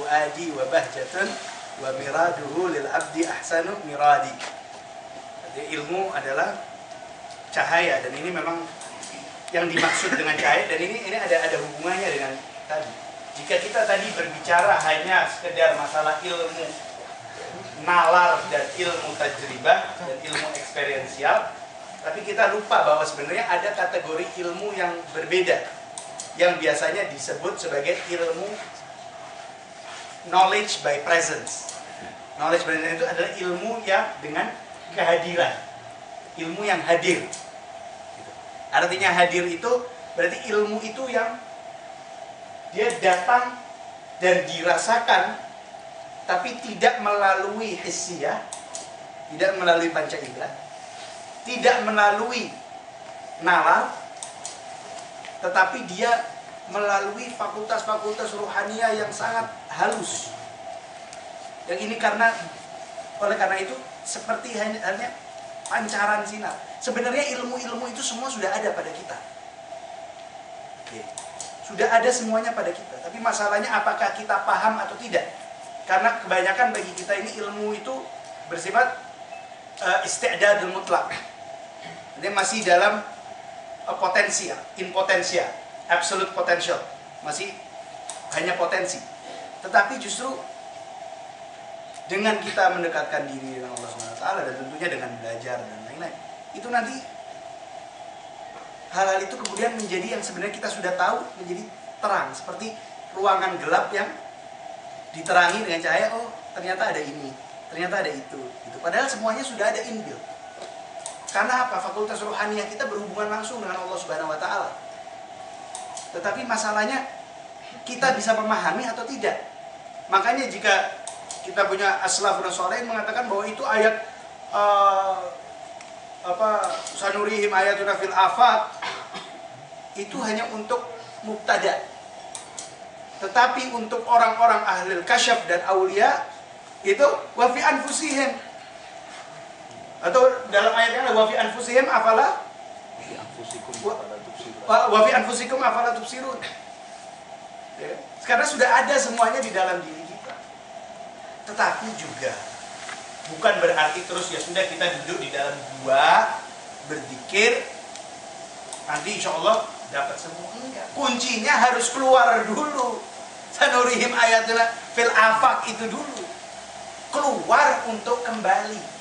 Adi wa bahjatun wa miraduhu lil abdi ahsanu miradi. Jadi ilmu adalah cahaya, dan ini memang yang dimaksud dengan cahaya, dan ini ada hubungannya dengan tadi. Jika kita tadi berbicara hanya sekedar masalah ilmu nalar dan ilmu tajribah dan ilmu eksperiensial, tapi kita lupa bahwa sebenarnya ada kategori ilmu yang berbeda yang biasanya disebut sebagai ilmu knowledge by presence. Knowledge by presence itu adalah ilmu yang dengan kehadiran, ilmu yang hadir. Artinya hadir itu berarti ilmu itu yang dia datang dan dirasakan, tapi tidak melalui hissiyah, tidak melalui panca indera, tidak melalui nalar, tetapi dia melalui fakultas-fakultas ruhaniyah yang sangat halus. Yang ini oleh karena itu seperti hanya pancaran sinar. Sebenarnya ilmu-ilmu itu semua sudah ada pada kita. Oke. Sudah ada semuanya pada kita. Tapi masalahnya apakah kita paham atau tidak? Karena kebanyakan bagi kita ini ilmu itu bersifat isti'dadul mutlak. Dia masih dalam potensial, impotensial, absolute potential. Masih hanya potensi. Tetapi justru dengan kita mendekatkan diri dengan Allah SWT dan tentunya dengan belajar dan lain-lain, itu nanti hal-hal itu kemudian menjadi yang sebenarnya kita sudah tahu menjadi terang, seperti ruangan gelap yang diterangi dengan cahaya. Oh, ternyata ada ini, ternyata ada itu, gitu. Padahal semuanya sudah ada inbuilt. Karena apa? Fakultas rohaniyah kita berhubungan langsung dengan Allah Subhanahu wa taala. Tetapi masalahnya kita bisa memahami atau tidak. Makanya jika kita punya aslafun sholihin mengatakan bahwa itu ayat sanurihim ayatuna fil afaq, itu hanya untuk mubtada. Tetapi untuk orang-orang ahlul kasyaf dan aulia itu wa fi anfusihim, atau dalam ayatnya wa fi anfusihim afala wa fi anfusikum afala tubsirun. Karena sudah ada semuanya di dalam diri kita. Tetapi juga bukan berarti terus ya sudah kita duduk di dalam gua berzikir nanti insya Allah dapat semua. Enggak. Kuncinya harus keluar dulu. Sanurihim ayatuna fil afaq itu dulu. Keluar untuk kembali.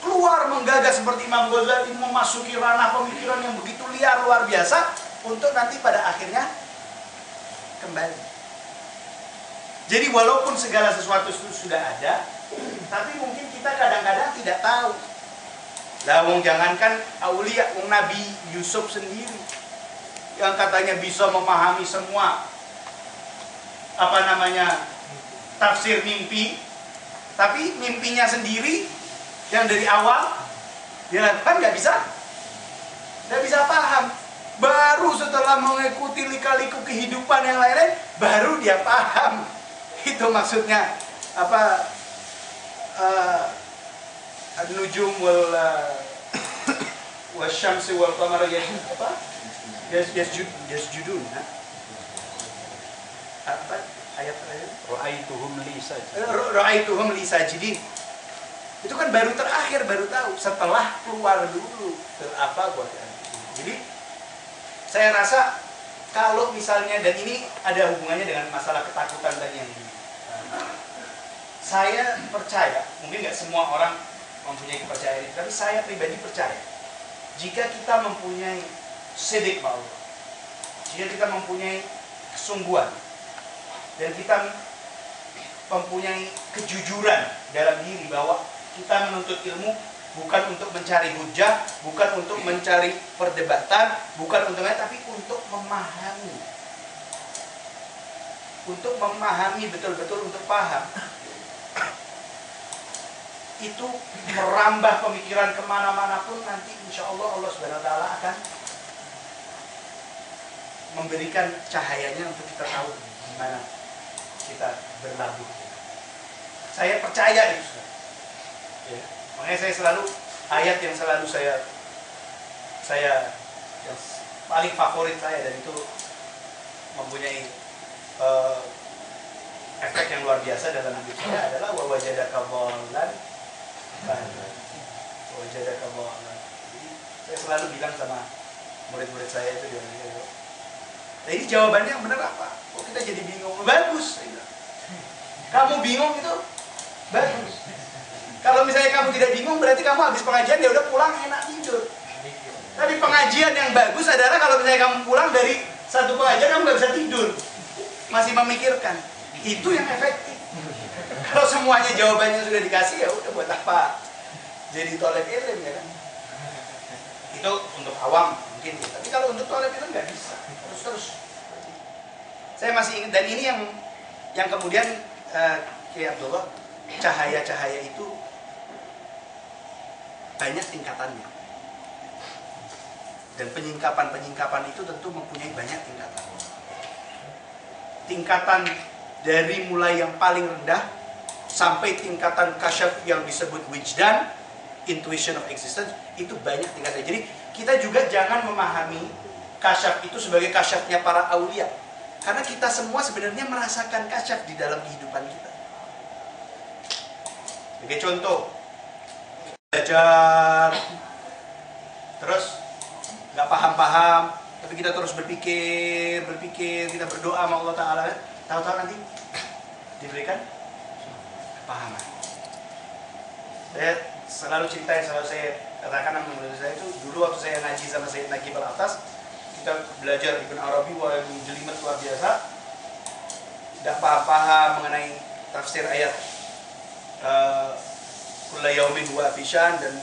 Keluar menggagas seperti Imam Ghazali, memasuki ranah pemikiran yang begitu liar luar biasa untuk nanti pada akhirnya kembali. Jadi walaupun segala sesuatu itu sudah ada, tapi mungkin kita kadang-kadang tidak tahu. Lah wong jangankan aulia, wong Nabi Yusuf sendiri yang katanya bisa memahami semua tafsir mimpi, tapi mimpinya sendiri yang dari awal dia lakukan nggak bisa paham. Baru setelah mengikuti lika-liku kehidupan yang lain-lain, baru dia paham. Itu maksudnya apa? An-nujum wal syamsi wal qamar yasjudun. Apa ayat-ayat? Ra'aituhum li sajidin. Itu kan baru terakhir, baru tahu setelah keluar dulu. Jadi saya rasa kalau misalnya, dan ini ada hubungannya dengan masalah ketakutan tadi yang saya percaya, mungkin nggak semua orang mempunyai kepercayaan ini, tapi saya pribadi percaya jika kita mempunyai sidik Allah, jika kita mempunyai kesungguhan dan kita mempunyai kejujuran dalam diri bahwa kita menuntut ilmu bukan untuk mencari hujah, bukan untuk mencari perdebatan, bukan untuk tapi untuk memahami. Untuk memahami betul-betul, untuk paham. Itu merambah pemikiran kemana-mana pun nanti insya Allah Allah Subhanahu wa taala akan memberikan cahayanya untuk kita tahu di mana kita berlabuh. Saya percaya itu. Ya. Makanya saya selalu ayat yang selalu saya yang paling favorit saya, dan itu mempunyai efek yang luar biasa dalam hidup saya adalah wajadaka dhallan wajadaka dhallan. Jadi saya selalu bilang sama murid-murid saya itu di Indonesia, nah ini jawabannya yang benar apa? Kok kita jadi bingung? Bagus, saya bilang. Kamu bingung itu bagus. Kalau misalnya kamu tidak bingung, berarti kamu habis pengajian ya udah pulang enak tidur. Tapi pengajian yang bagus adalah kalau misalnya kamu pulang dari satu pengajian kamu nggak bisa tidur, masih memikirkan. Itu yang efektif. Kalau semuanya jawabannya sudah dikasih, ya udah buat apa jadi toleb ilmu, ya kan? Itu untuk awam mungkin, tapi kalau untuk toleb ilmu nggak bisa terus. Saya masih ingat, dan ini yang kemudian Kiai Abdullah, cahaya-cahaya itu banyak tingkatannya. Dan penyingkapan itu tentu mempunyai banyak tingkatan. Tingkatan dari mulai yang paling rendah sampai tingkatan kasyaf yang disebut wijdan, intuition of existence, itu banyak tingkatnya. Jadi kita juga jangan memahami kasyaf itu sebagai kasyafnya para aulia. Karena kita semua sebenarnya merasakan kasyaf di dalam kehidupan kita. Sebagai contoh, belajar, terus nggak paham-paham, tapi kita terus berpikir, kita berdoa sama Allah Ta'ala, tahu-tahu nanti diberikan kepahaman. Saya selalu cerita, yang selalu saya katakan sama murid saya itu, dulu waktu saya ngaji sama Sayyid Naqib Al-Atas, kita belajar Ibn Arabi, wah jelimet luar biasa, tidak paham-paham mengenai tafsir ayat kulla yaumin huwa fisyan dan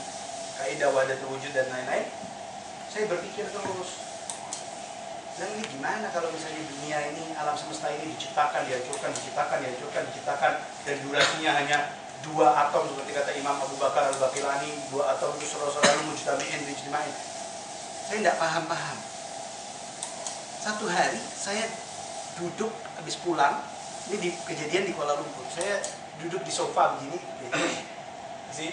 kaidah wahdatul wujud dan lain-lain. Saya berpikir terus, dan ini gimana kalau misalnya dunia ini, alam semesta ini diciptakan, diciptakan, dan durasinya hanya 2 atom seperti kata Imam Abu Bakar Al-Baqilani, 2 atom itu selalu mujtami'in, dijtima'in. Saya tidak paham-paham. Satu hari saya duduk habis pulang, ini kejadian di Kuala Lumpur. Saya duduk di sofa begini, sih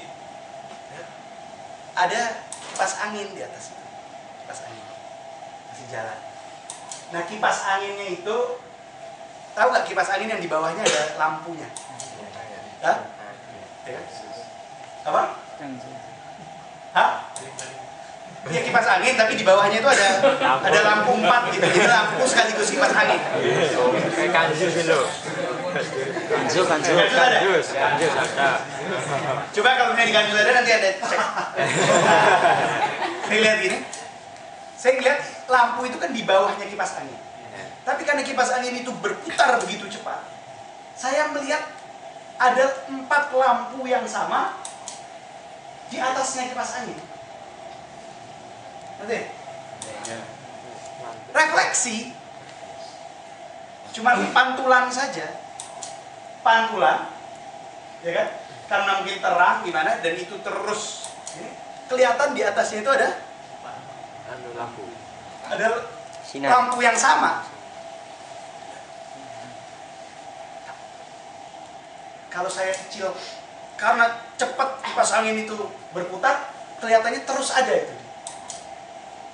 ada kipas angin di atas itu. Kipas angin masih jalan. Nah, kipas anginnya itu, tahu nggak kipas angin yang di bawahnya ada lampunya? Hah? Ya. Apa? Hah? Iya, kipas angin, tapi di bawahnya itu ada lampu 4 gitu. Jadi lampu sekaligus kipas angin. Kayak kanjus itu. Kanjus ada. Coba kalau misalnya di kanjus ada, nanti ada cek. Saya lihat gini. Saya lihat lampu itu kan di bawahnya kipas angin. Tapi karena kipas angin itu berputar begitu cepat, saya melihat ada 4 lampu yang sama di atasnya kipas angin. Nanti refleksi, cuma pantulan saja, ya kan? Karena mungkin terang gimana, dan itu terus kelihatan di atasnya itu ada lampu. Ada lampu yang sama. Kalau saya kecil, karena cepat kipas angin itu berputar, kelihatannya terus ada itu.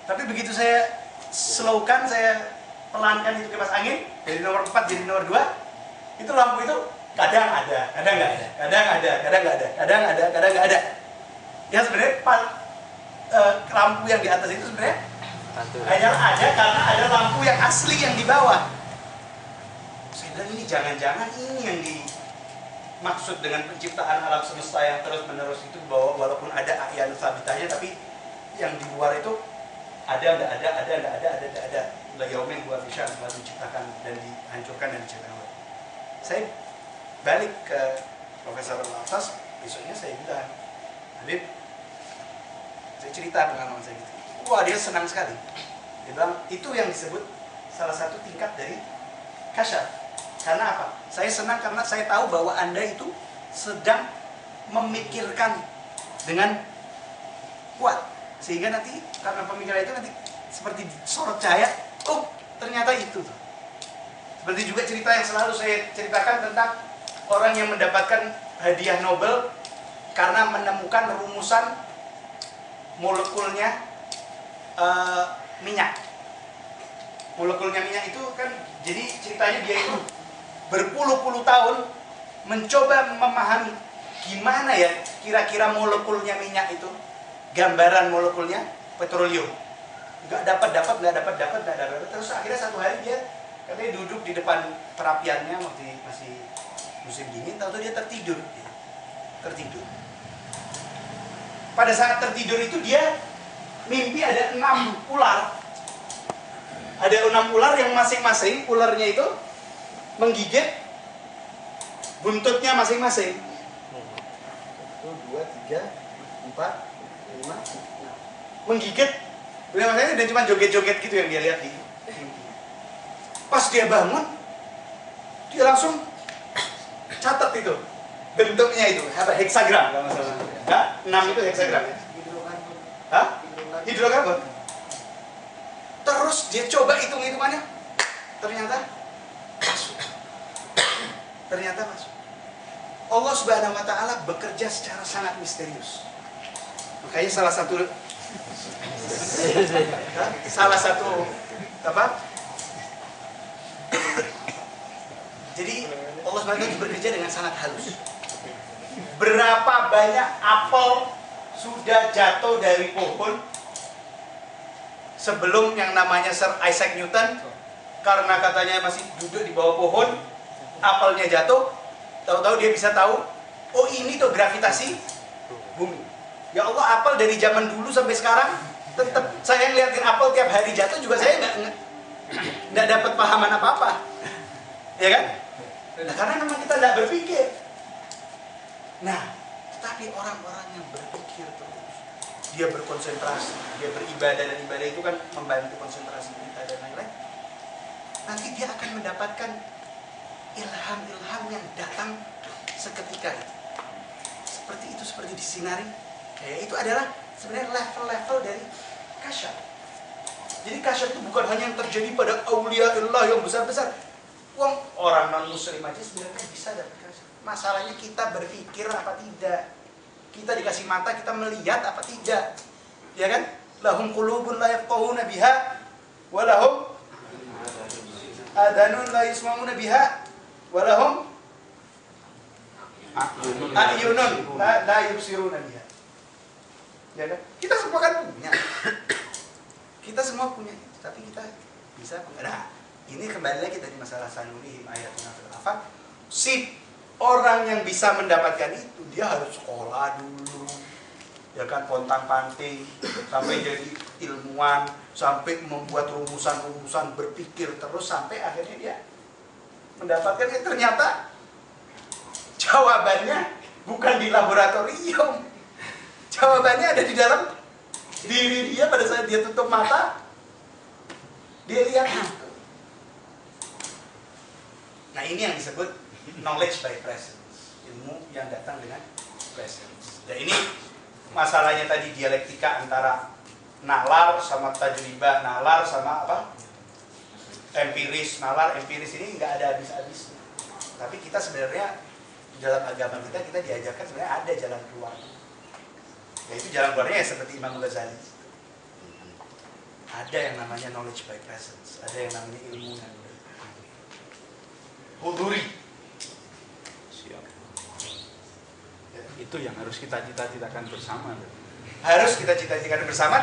Tapi begitu saya slowkan, saya pelankan itu kipas angin dari nomor 4 jadi nomor 2, itu lampu itu kadang ada, kadang nggak ada, kadang ada, kadang nggak ada, kadang ada, kadang nggak ada. Ya sebenarnya lampu yang di atas itu sebenarnya hanya ada karena ada lampu yang asli yang di bawah. Saya bilang ini jangan-jangan ini yang dimaksud dengan penciptaan alam semesta yang terus-menerus itu, bahwa walaupun ada ayat sabitanya, tapi yang di luar itu ada. La yaumin huwa fisyan, setelah diciptakan dan dihancurkan dan diciptakan. Saya balik ke Profesor Al-Atas, besoknya saya bilang, Habib, saya cerita pengalaman saya gitu. Wah, dia senang sekali. Dia bilang, itu yang disebut salah satu tingkat dari kasyaf. Karena apa? Saya senang karena saya tahu bahwa Anda itu sedang memikirkan dengan kuat. Sehingga nanti, karena pemikiran itu nanti seperti sorot cahaya, oh ternyata itu. Seperti juga cerita yang selalu saya ceritakan tentang orang yang mendapatkan hadiah Nobel karena menemukan rumusan molekulnya minyak. Molekulnya minyak itu kan, jadi ceritanya dia itu berpuluh-puluh tahun mencoba memahami gimana ya kira-kira molekulnya minyak itu, gambaran molekulnya petroleum. Nggak dapat. Terus akhirnya satu hari dia katanya duduk di depan perapiannya waktu masih musim dingin, tahu-tahu dia tertidur. Pada saat tertidur itu dia mimpi ada 6 ular. Ada 6 ular yang masing-masing ularnya itu menggigit buntutnya masing-masing. 1, 2, 3, 4, 5, 6. Menggigit. Beliau masanya dan cuma joget-joget gitu yang dia lihat di mimpi. Pas dia bangun, dia langsung catat itu bentuknya itu, apa, heksagram kalau nggak salah. Hah? 6 itu heksagram ya? Hah? Hidrokarbon. Terus dia coba hitung-hitungannya, ternyata masuk. Allah Subhanahu wa Ta'ala bekerja secara sangat misterius. Makanya salah satu apa? Jadi Allah Subhanahu wa Ta'ala bekerja dengan sangat halus. Berapa banyak apel sudah jatuh dari pohon sebelum yang namanya Sir Isaac Newton, karena katanya masih duduk di bawah pohon, apelnya jatuh, tahu-tahu dia bisa tahu, oh ini tuh gravitasi bumi. Ya Allah, apel dari zaman dulu sampai sekarang tetap saya ngeliatin apel tiap hari jatuh juga saya nggak dapat pahaman apa-apa, ya kan? Nah, karena memang kita nggak berpikir. Nah, tapi orang-orang yang berpikir terus, dia berkonsentrasi, dia beribadah, dan ibadah itu kan membantu konsentrasi kita dan lain-lain. Nanti dia akan mendapatkan ilham-ilham yang datang seketika. Seperti disinari. Ya, itu adalah sebenarnya level-level dari kasyaf. Jadi kasyaf itu bukan hanya yang terjadi pada aulia Allah yang besar-besar. Orang non-muslim aja sebenarnya bisa dapat kasyaf. Masalahnya kita berpikir apa tidak. Kita dikasih mata, kita melihat apa tidak. Ya kan? Lahum qulubun la yafqahuna biha wa lahum adanun la yasma'una biha wa lahum a'yunun la yubsiruna biha. Ya kan? Kita semua kan punya. Kita semua punya, tapi kita bisa. Nah, ini kembali lagi tadi masalah sanurihim ayatuna fil afaq. Si orang yang bisa mendapatkan itu, dia harus sekolah dulu, ya kan, pontang-panting, sampai jadi ilmuwan, sampai membuat rumusan-rumusan, berpikir terus, sampai akhirnya dia mendapatkan. Ternyata jawabannya bukan di laboratorium, jawabannya ada di dalam diri dia. Pada saat dia tutup mata, dia lihat itu. Nah, ini yang disebut knowledge by presence, ilmu yang datang dengan presence. Dan ini masalahnya tadi dialektika antara nalar sama tajribah, nalar sama apa? Empiris. Nalar, empiris ini nggak ada habis-habisnya. Tapi kita sebenarnya di dalam agama kita diajarkan sebenarnya ada jalan keluar. Yaitu jalan keluarnya ya seperti Imam Ghazali. Ada yang namanya knowledge by presence, ada yang namanya ilmu yang huduri. Itu yang harus kita cita-citakan bersama. Harus kita cita-citakan bersama.